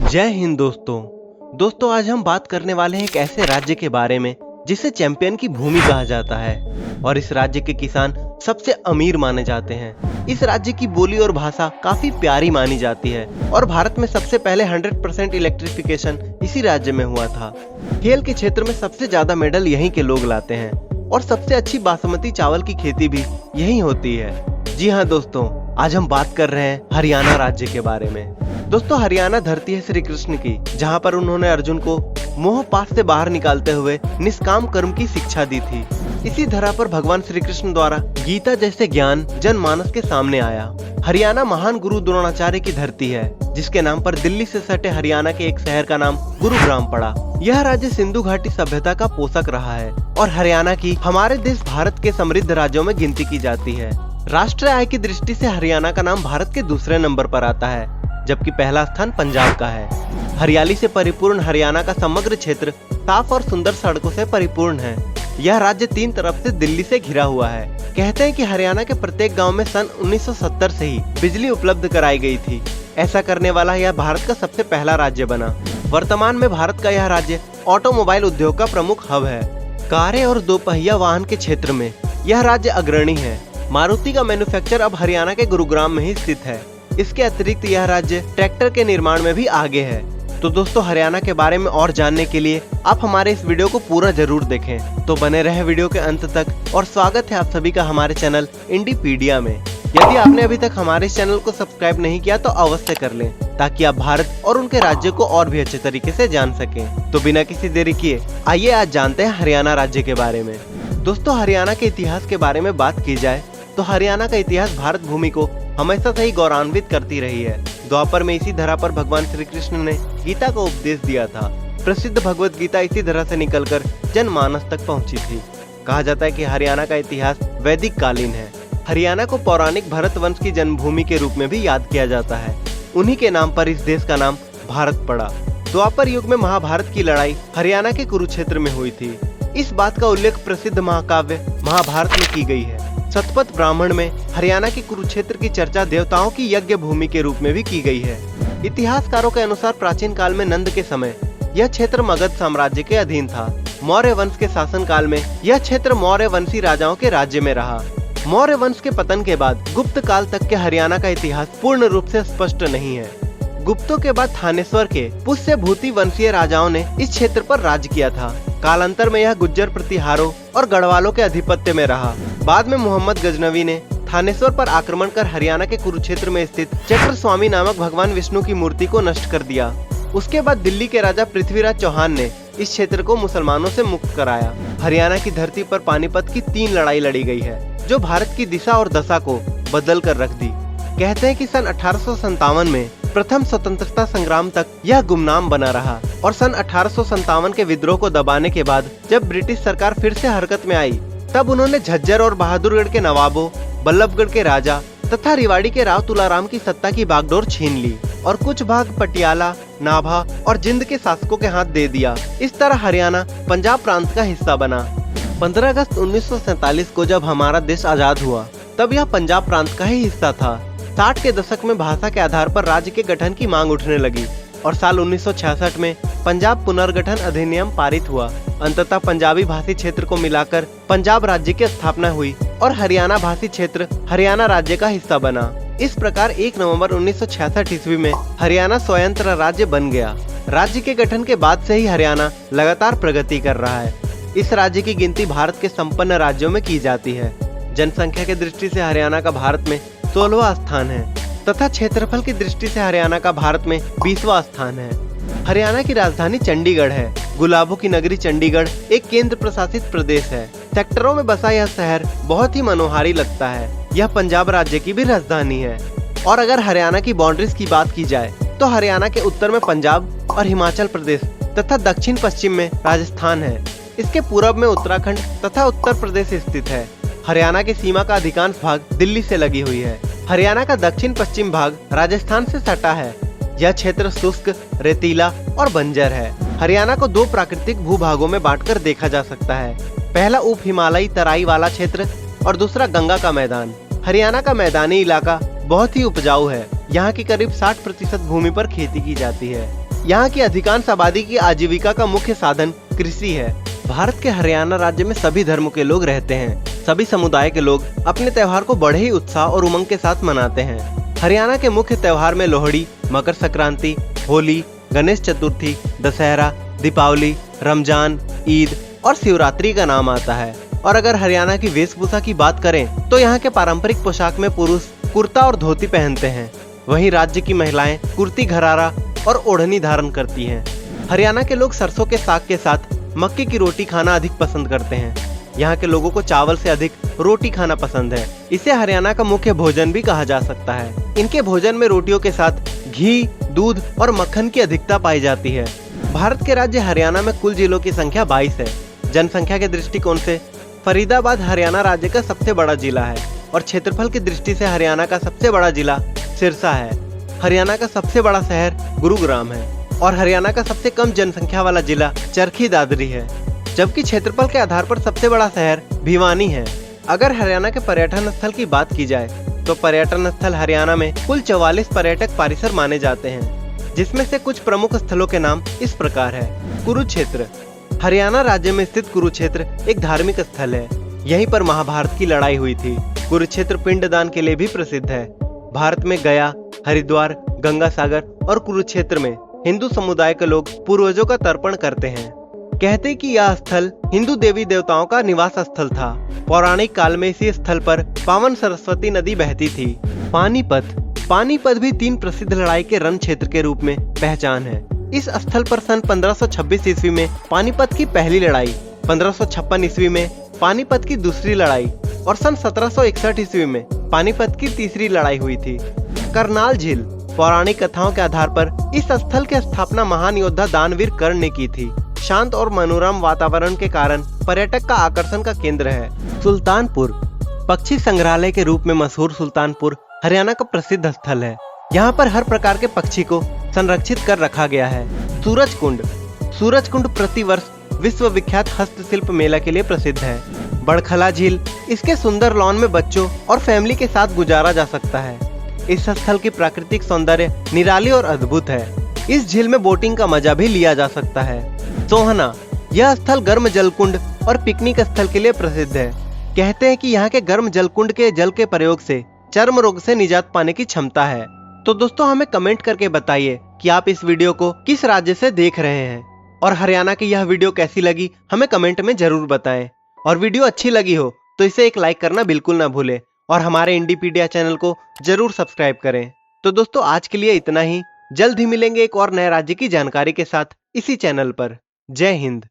जय हिंद दोस्तों आज हम बात करने वाले हैं एक ऐसे राज्य के बारे में जिसे चैंपियन की भूमि कहा जाता है और इस राज्य के किसान सबसे अमीर माने जाते हैं। इस राज्य की बोली और भाषा काफी प्यारी मानी जाती है और भारत में सबसे पहले 100% इलेक्ट्रिफिकेशन इसी राज्य में हुआ था। खेल के क्षेत्र में सबसे ज्यादा मेडल यहीं के लोग लाते हैं और सबसे अच्छी बासमती चावल की खेती भी यहीं होती है। जी हाँ दोस्तों, आज हम बात कर रहे हैं हरियाणा राज्य के बारे में। दोस्तों, हरियाणा धरती है श्री कृष्ण की, जहाँ पर उन्होंने अर्जुन को मोह पाश से बाहर निकालते हुए निष्काम कर्म की शिक्षा दी थी। इसी धरा पर भगवान श्री कृष्ण द्वारा गीता जैसे ज्ञान जनमानस के सामने आया। हरियाणा महान गुरु द्रोणाचार्य की धरती है, जिसके नाम पर दिल्ली से सटे हरियाणा के एक शहर का नाम गुरुग्राम पड़ा। यह राज्य सिंधु घाटी सभ्यता का पोषक रहा है और हरियाणा की हमारे देश भारत के समृद्ध राज्यों में गिनती की जाती है। राष्ट्रीय आय की दृष्टि से हरियाणा का नाम भारत के दूसरे नंबर पर आता है, जबकि पहला स्थान पंजाब का है। हरियाली से परिपूर्ण हरियाणा का समग्र क्षेत्र साफ और सुंदर सड़कों से परिपूर्ण है। यह राज्य तीन तरफ से दिल्ली से घिरा हुआ है। कहते हैं कि हरियाणा के प्रत्येक गांव में सन 1970 से ही बिजली उपलब्ध कराई गई थी। ऐसा करने वाला यह भारत का सबसे पहला राज्य बना। वर्तमान में भारत का यह राज्य ऑटोमोबाइल उद्योग का प्रमुख हब है। कारें और दोपहिया वाहन के क्षेत्र में यह राज्य अग्रणी है। मारुति का मैन्युफैक्चर अब हरियाणा के गुरुग्राम में ही स्थित है। इसके अतिरिक्त यह राज्य ट्रैक्टर के निर्माण में भी आगे है। तो दोस्तों, हरियाणा के बारे में और जानने के लिए आप हमारे इस वीडियो को पूरा जरूर देखें। तो बने रहे वीडियो के अंत तक और स्वागत है आप सभी का हमारे चैनल इंडीपीडिया में। यदि आपने अभी तक हमारे इस चैनल को सब्सक्राइब नहीं किया तो अवश्य कर लें, ताकि आप भारत और उनके राज्य को और भी अच्छे तरीके से जान सकें। तो बिना किसी देरी किए आइए आज जानते हैं हरियाणा राज्य के बारे में। दोस्तों, हरियाणा के इतिहास के बारे में बात की जाए तो हरियाणा का इतिहास भारत भूमि को हमेशा से ही गौरवान्वित करती रही है। द्वापर में इसी धरा पर भगवान श्री कृष्ण ने गीता का उपदेश दिया था। प्रसिद्ध भगवत गीता इसी धरा से निकलकर जनमानस तक पहुंची थी। कहा जाता है कि हरियाणा का इतिहास वैदिक कालीन है। हरियाणा को पौराणिक भरत वंश की जन्मभूमि के रूप में भी याद किया जाता है। उन्हीं के नाम पर इस देश का नाम भारत पड़ा। द्वापर युग में महाभारत की लड़ाई हरियाणा के कुरुक्षेत्र में हुई थी। इस बात का उल्लेख प्रसिद्ध महाकाव्य महाभारत में की गई है। शतपथ ब्राह्मण में हरियाणा के कुरुक्षेत्र की चर्चा देवताओं की यज्ञ भूमि के रूप में भी की गई है। इतिहासकारों के अनुसार प्राचीन काल में नंद के समय यह क्षेत्र मगध साम्राज्य के अधीन था। मौर्य वंश के शासन काल में यह क्षेत्र मौर्य वंशी राजाओं के राज्य में रहा। मौर्य वंश के पतन के बाद गुप्त काल तक के हरियाणा का इतिहास पूर्ण रूप से स्पष्ट नहीं है। गुप्तों के बाद थानेश्वर के पुष्य भूति वंशीय राजाओं ने इस क्षेत्र पर राज किया था। कालांतर में यह गुज्जर प्रतिहारों और गढ़वालों के अधिपत्य में रहा। बाद में मोहम्मद गजनवी ने थानेश्वर पर आक्रमण कर हरियाणा के कुरुक्षेत्र में स्थित चक्र स्वामी नामक भगवान विष्णु की मूर्ति को नष्ट कर दिया। उसके बाद दिल्ली के राजा पृथ्वीराज चौहान ने इस क्षेत्र को मुसलमानों से मुक्त कराया। हरियाणा की धरती पर पानीपत की 3 लड़ाई लड़ी गई है, जो भारत की दिशा और दशा को बदल कर रख दी। कहते हैं कि सन 1857 में प्रथम स्वतंत्रता संग्राम तक यह गुमनाम बना रहा और सन 1857 के विद्रोह को दबाने के बाद जब ब्रिटिश सरकार फिर से हरकत में आई, तब उन्होंने झज्जर और बहादुरगढ़ के नवाबों, बल्लभगढ़ के राजा तथा रिवाड़ी के राव तुलाराम की सत्ता की बागडोर छीन ली और कुछ भाग पटियाला, नाभा और जिंद के शासकों के हाथ दे दिया। इस तरह हरियाणा पंजाब प्रांत का हिस्सा बना। 15 अगस्त 1947 को जब हमारा देश आजाद हुआ, तब यह पंजाब प्रांत का ही हिस्सा था। 60 के दशक में भाषा के आधार पर राज्य के गठन की मांग उठने लगी और साल 1966 में पंजाब पुनर्गठन अधिनियम पारित हुआ। अंततः पंजाबी भाषी क्षेत्र को मिलाकर पंजाब राज्य की स्थापना हुई और हरियाणा भाषी क्षेत्र हरियाणा राज्य का हिस्सा बना। इस प्रकार 1 नवंबर 1966 ईस्वी में हरियाणा स्वतंत्र राज्य बन गया। राज्य के गठन के बाद से ही हरियाणा लगातार प्रगति कर रहा है। इस राज्य की गिनती भारत के संपन्न राज्यों में की जाती है। जनसंख्या की दृष्टि से हरियाणा का भारत में 16वां स्थान है तथा क्षेत्रफल की दृष्टि से हरियाणा का भारत में 20वां स्थान है। हरियाणा की राजधानी चंडीगढ़ है। गुलाबों की नगरी चंडीगढ़ एक केंद्र प्रशासित प्रदेश है। सेक्टरों में बसा यह शहर बहुत ही मनोहारी लगता है। यह पंजाब राज्य की भी राजधानी है। और अगर हरियाणा की बाउंड्रीज की बात की जाए तो हरियाणा के उत्तर में पंजाब और हिमाचल प्रदेश तथा दक्षिण पश्चिम में राजस्थान है। इसके पूर्व में उत्तराखंड तथा उत्तर प्रदेश स्थित है। हरियाणा की सीमा का अधिकांश भाग दिल्ली से लगी हुई है। हरियाणा का दक्षिण पश्चिम भाग राजस्थान से सटा है। यह क्षेत्र शुष्क, रेतीला और बंजर है। हरियाणा को 2 प्राकृतिक भूभागों में बांटकर देखा जा सकता है। पहला उप हिमालयी तराई वाला क्षेत्र और दूसरा गंगा का मैदान। हरियाणा का मैदानी इलाका बहुत ही उपजाऊ है। यहाँ की करीब 60% भूमि पर खेती की जाती है। यहाँ की अधिकांश आबादी की आजीविका का मुख्य साधन कृषि है। भारत के हरियाणा राज्य में सभी धर्मों के लोग रहते हैं। सभी समुदाय के लोग अपने त्योहार को बड़े ही उत्साह और उमंग के साथ मनाते हैं। हरियाणा के मुख्य त्योहार में लोहड़ी, मकर संक्रांति, होली, गणेश चतुर्थी, दशहरा, दीपावली, रमजान, ईद और शिवरात्रि का नाम आता है। और अगर हरियाणा की वेशभूषा की बात करें तो यहाँ के पारंपरिक पोशाक में पुरुष कुर्ता और धोती पहनते हैं, वहीं राज्य की महिलाएं कुर्ती, घरारा और ओढ़नी धारण करती हैं। हरियाणा के लोग सरसों के साग के साथ मक्के की रोटी खाना अधिक पसंद करते हैं। यहाँ के लोगों को चावल से अधिक रोटी खाना पसंद है। इसे हरियाणा का मुख्य भोजन भी कहा जा सकता है। इनके भोजन में रोटियों के साथ घी, दूध और मक्खन की अधिकता पाई जाती है। भारत के राज्य हरियाणा में कुल जिलों की संख्या 22 है। जनसंख्या के दृष्टिकोण से फरीदाबाद हरियाणा राज्य का सबसे बड़ा जिला है और क्षेत्रफल की दृष्टि से हरियाणा का सबसे बड़ा जिला सिरसा है। हरियाणा का सबसे बड़ा शहर गुरुग्राम है और हरियाणा का सबसे कम जनसंख्या वाला जिला चरखी दादरी है, जबकि क्षेत्रफल के आधार पर सबसे बड़ा शहर भिवानी है। अगर हरियाणा के पर्यटन स्थल की बात की जाए तो पर्यटन स्थल हरियाणा में कुल 44 पर्यटक परिसर माने जाते हैं, जिसमें से कुछ प्रमुख स्थलों के नाम इस प्रकार है। कुरुक्षेत्र। हरियाणा राज्य में स्थित कुरुक्षेत्र एक धार्मिक स्थल है। यहीं पर महाभारत की लड़ाई हुई थी। कुरुक्षेत्र पिंडदान के लिए भी प्रसिद्ध है। भारत में गया, हरिद्वार, गंगा सागर और कुरुक्षेत्र में हिंदू समुदाय के लोग पूर्वजों का तर्पण करते हैं। कहते कि यह स्थल हिंदू देवी देवताओं का निवास स्थल था। पौराणिक काल में इसी स्थल पर पावन सरस्वती नदी बहती थी। पानीपत भी 3 प्रसिद्ध लड़ाई के रण क्षेत्र के रूप में पहचान है। इस स्थल पर सन 1526 ईस्वी में पानीपत की पहली लड़ाई, 1556 ईस्वी में पानीपत की दूसरी लड़ाई और सन 1761 ईस्वी में पानीपत की तीसरी लड़ाई हुई थी। करनाल झील। पौराणिक कथाओं के आधार पर इस स्थल की स्थापना महान योद्धा दानवीर कर्ण ने की थी। शांत और मनोरम वातावरण के कारण पर्यटक का आकर्षण का केंद्र है। सुल्तानपुर। पक्षी संग्रहालय के रूप में मशहूर सुल्तानपुर हरियाणा का प्रसिद्ध स्थल है। यहाँ पर हर प्रकार के पक्षी को संरक्षित कर रखा गया है। सूरज कुंड प्रतिवर्ष विश्व विख्यात हस्तशिल्प मेला के लिए प्रसिद्ध है। बड़खला झील। इसके सुंदर लॉन में बच्चों और फैमिली के साथ गुजारा जा सकता है। इस स्थल की प्राकृतिक सौंदर्य निराली और अद्भुत है। इस झील में बोटिंग का मजा भी लिया जा सकता है। सोहना। यह स्थल गर्म जलकुंड और पिकनिक स्थल के लिए प्रसिद्ध है। कहते हैं कि यहाँ के गर्म जलकुंड के जल के प्रयोग से चर्म रोग से निजात पाने की क्षमता है। तो दोस्तों हमें कमेंट करके बताइए कि आप इस वीडियो को किस राज्य से देख रहे हैं और हरियाणा की यह वीडियो कैसी लगी हमें कमेंट में जरूर बताएं। और वीडियो अच्छी लगी हो तो इसे एक लाइक करना बिल्कुल ना भूलें और हमारे इंडिपीडिया चैनल को जरूर सब्सक्राइब करें। तो दोस्तों आज के लिए इतना ही। जल्द ही मिलेंगे एक और नए राज्य की जानकारी के साथ इसी चैनल पर। जय हिंद।